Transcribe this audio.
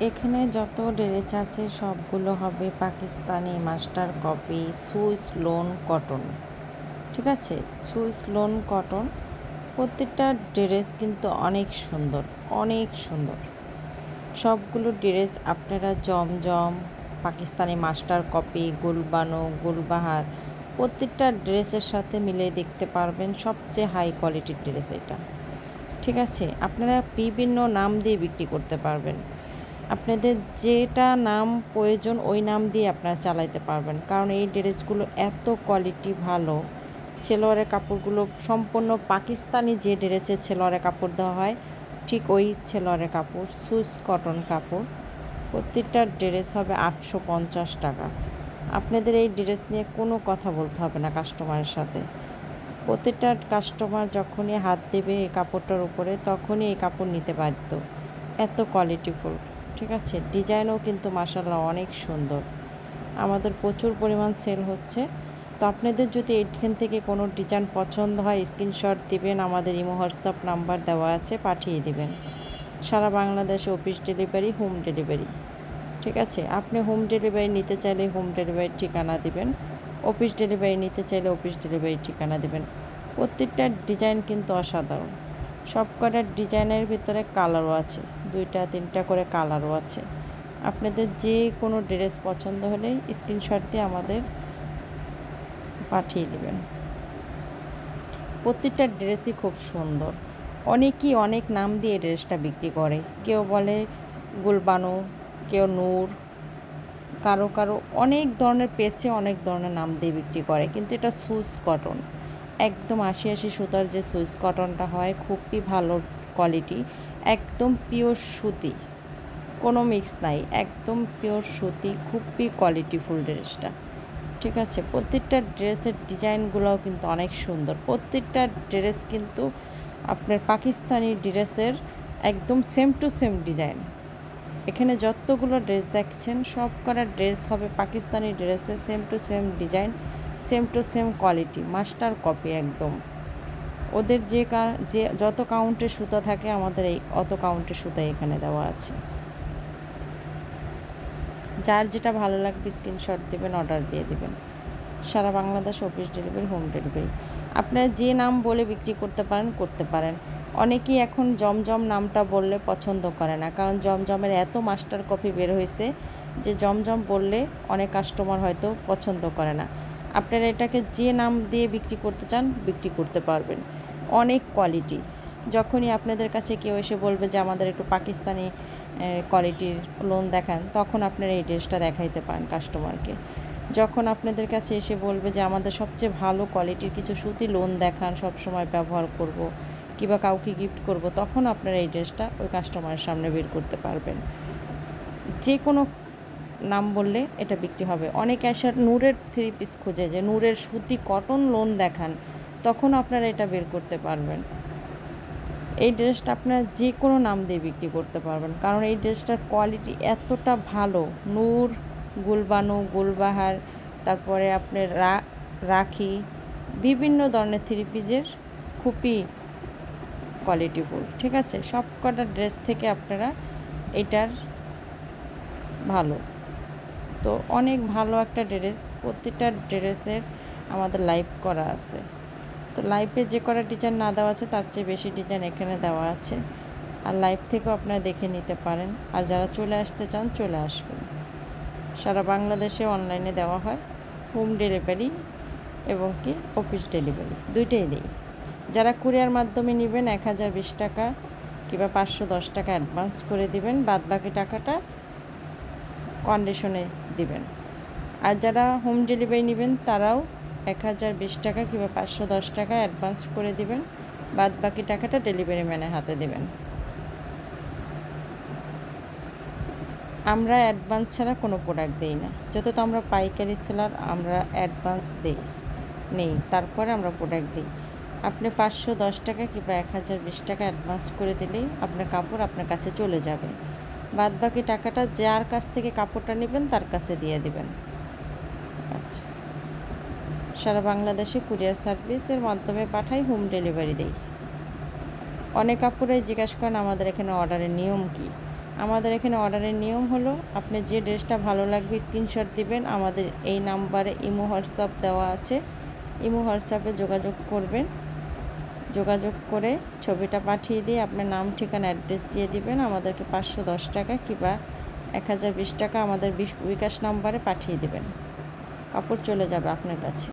এখানে যত ড্রেস আছে সবগুলো হবে Pakistani master copy Swiss loan cotton. ঠিক আছে, সুইস লোন কটন। প্রত্যেকটা ড্রেস কিন্তু অনেক সুন্দর, অনেক সুন্দর। সবগুলো ড্রেস আপনারা জমজম, পাকিস্তানি মাস্টার কপি, গুলবানো, গুলবাহার প্রত্যেকটা ড্রেসের সাথে মিলিয়ে দেখতে পারবেন। সবচেয়ে হাই কোয়ালিটির ড্রেস এটা। ঠিক আছে, আপনারা বিভিন্ন নাম দিয়ে বিক্রি করতে পারবেন। আপনাদের যেটা নাম প্রয়োজন ওই নাম দিয়ে আপনারা চালাইতে পারবেন, কারণ এই ড্রেসগুলো এত কোয়ালিটি ভালো। ছেলোয়ারের কাপড়গুলো সম্পূর্ণ পাকিস্তানি যে ড্রেসের ছেলোয়ারের কাপড় দেওয়া হয় ঠিক ওই ছেলোয়ারের কাপড়, সুইস কটন কাপড়। প্রত্যেকটা ড্রেস হবে 850 টাকা। আপনাদের এই ড্রেস নিয়ে কোনো কথা বলতে হবে না কাস্টমারের সাথে। প্রত্যেকটা কাস্টমার যখনই হাত দেবে এই কাপড়টার উপরে তখনই এই কাপড় নিতে বাধ্য, এত কোয়ালিটিফুল। ঠিক আছে, ডিজাইনও কিন্তু মাশাআল্লাহ অনেক সুন্দর। আমাদের প্রচুর পরিমাণ সেল হচ্ছে। তো আপনাদের যদি এইখান থেকে কোনো ডিজাইন পছন্দ হয় স্ক্রিনশট দিবেন, আমাদের ইমো হোয়াটসঅ্যাপ নাম্বার দেওয়া আছে, পাঠিয়ে দিবেন। সারা বাংলাদেশে অফিস ডেলিভারি, হোম ডেলিভারি। ঠিক আছে, আপনি হোম ডেলিভারি নিতে চাইলে হোম ডেলিভারির ঠিকানা দিবেন, অফিস ডেলিভারি নিতে চাইলে অফিস ডেলিভারির ঠিকানা দিবেন। প্রত্যেকটা ডিজাইন কিন্তু অসাধারণ। সব কটা ডিজাইনের ভিতরে কালারও আছে, 2-3টা করে কালারও আছে। আপনাদের যে কোনো ড্রেস পছন্দ হলে স্ক্রিনশট দিয়ে আমাদের পাঠিয়ে দিবেন। প্রত্যেকটা ড্রেসই খুব সুন্দর। অনেকেই অনেক নাম দিয়ে ড্রেসটা বিক্রি করে, কেউ বলে গুলবানো, কেউ নূর, কারো কারো অনেক ধরনের পেজে অনেক ধরনের নাম দিয়ে বিক্রি করে, কিন্তু এটা সুইস কটন। একদম 80 সুতার যে সুইস কটনটা হয় খুবই ভালো কোয়ালিটি, একদম পিওর সুতি, কোনো মিক্স নাই, একদম পিওর সুতি, খুবই কোয়ালিটিফুল ড্রেসটা। ঠিক আছে, প্রত্যেকটা ড্রেসের ডিজাইনগুলোও কিন্তু অনেক সুন্দর। প্রত্যেকটা ড্রেস কিন্তু আপনার পাকিস্তানি ড্রেসের একদম সেম টু সেম ডিজাইন। এখানে যতগুলো ড্রেস দেখছেন সব কটা ড্রেস হবে পাকিস্তানি ড্রেসের same to same design, same to same quality, master copy একদম। ওদের যে যত কাউন্টের সুতা থাকে আমাদের এই অত কাউন্টের সুতা এখানে দেওয়া আছে। যার যেটা ভালো লাগবে স্ক্রিনশট দেবেন, অর্ডার দিয়ে দেবেন। সারা Bangladesh office delivery, home delivery. আপনারা যে নাম বলে বিক্রি করতে পারেন। অনেকেই এখন জমজম নামটা বললে পছন্দ করে না, কারণ জমজমের এত মাস্টার কপি বের হয়েছে যে জমজম বললে অনেক কাস্টমার হয়তো পছন্দ করে না। আপনারা এটাকে যে নাম দিয়ে বিক্রি করতে চান বিক্রি করতে পারবেন। অনেক কোয়ালিটি। যখনই আপনাদের কাছে কেউ এসে বলবে যে আমাদের একটু পাকিস্তানি কোয়ালিটির লোন দেখান, তখন আপনারা এই ড্রেসটা দেখাইতে পারেন কাস্টমারকে। যখন আপনাদের কাছে এসে বলবে যে আমাদের সবচেয়ে ভালো কোয়ালিটির কিছু সুতি লোন দেখান, সব সময় ব্যবহার করব কিংবা কাউকে গিফট করব, তখন আপনারা এই ড্রেসটা ওই কাস্টমারের সামনে বের করতে পারবেন। যে কোনো নাম বললে এটা বিক্রি হবে। অনেকে এসে নূরের 3 পিস খুঁজে যে নূরের সুতি কটন লোন দেখান, তখন আপনারা এটা বের করতে পারবেন। এই ড্রেসটা আপনারা যে কোনো নাম দিয়ে বিক্রি করতে পারবেন, কারণ এই ড্রেসটার কোয়ালিটি এতটা ভালো। নূর, গুলবানো, গুলবাহার, তারপরে আপনার রাখি, বিভিন্ন ধরনের 3 পিসের খুবই কোয়ালিটিফুল। ঠিক আছে, সব কটা ড্রেস থেকে আপনারা এটার ভালো। তো অনেক ভালো একটা ড্রেস। প্রতিটা ড্রেসের আমাদের লাইভ করা আছে। তো লাইভে যে কটা ডিজাইন না দেওয়া আছে তার চেয়ে বেশি ডিজাইন এখানে দেওয়া আছে, আর লাইভ থেকেও আপনারা দেখে নিতে পারেন। আর যারা চলে আসতে চান চলে আসবেন। সারা বাংলাদেশে অনলাইনে দেওয়া হয়, হোম ডেলিভারি এবং কি অফিস ডেলিভারি দুইটাই দিই। যারা কুরিয়ার মাধ্যমে নেবেন 1020 টাকা কিংবা 510 টাকা অ্যাডভান্স করে দিবেন, বাদবাকি টাকাটা কন্ডিশনে দিবেন। আর যারা হোম ডেলিভারি নেবেন তারাও 1020 টাকা কিংবা 510 টাকা অ্যাডভান্স করে দিবেন, বাদবাকি টাকাটা ডেলিভারি ম্যানের হাতে দেবেন। আমরা অ্যাডভান্স ছাড়া কোনো প্রোডাক্ট দিই না। যত তো আমরা পাইকারি সেলার, আমরা অ্যাডভান্স নেই, তারপরে আমরা প্রোডাক্ট দিই। আপনি 510 টাকা কিংবা 1020 টাকা অ্যাডভান্স করে দিলেই আপনার কাপড় আপনার কাছে চলে যাবে। বাদবাকি টাকাটা যার কাছ থেকে কাপড়টা নেবেন তার কাছে দিয়ে দেবেন। আচ্ছা, সারা বাংলাদেশে কুরিয়ার সার্ভিসের মাধ্যমে পাঠাই, হোম ডেলিভারি দেই। অনেক কাপড়ে জিজ্ঞাসা করেন আমাদের এখানে অর্ডারের নিয়ম কী। আমাদের এখানে অর্ডারের নিয়ম হলো, আপনি যে ড্রেসটা ভালো লাগবে স্ক্রিনশট দিবেন, আমাদের এই নাম্বারে ইমো হোয়াটসঅ্যাপ দেওয়া আছে, ইমো হোয়াটসঅ্যাপে যোগাযোগ করবেন। যোগাযোগ করে ছবিটা পাঠিয়ে দিয়ে আপনার নাম, ঠিকানা, অ্যাড্রেস দিয়ে দিবেন। আমাদেরকে 510 টাকা কিংবা 1020 টাকা আমাদের বিকাশ নাম্বারে পাঠিয়ে দিবেন। কাপড় চলে যাবে আপনার কাছে।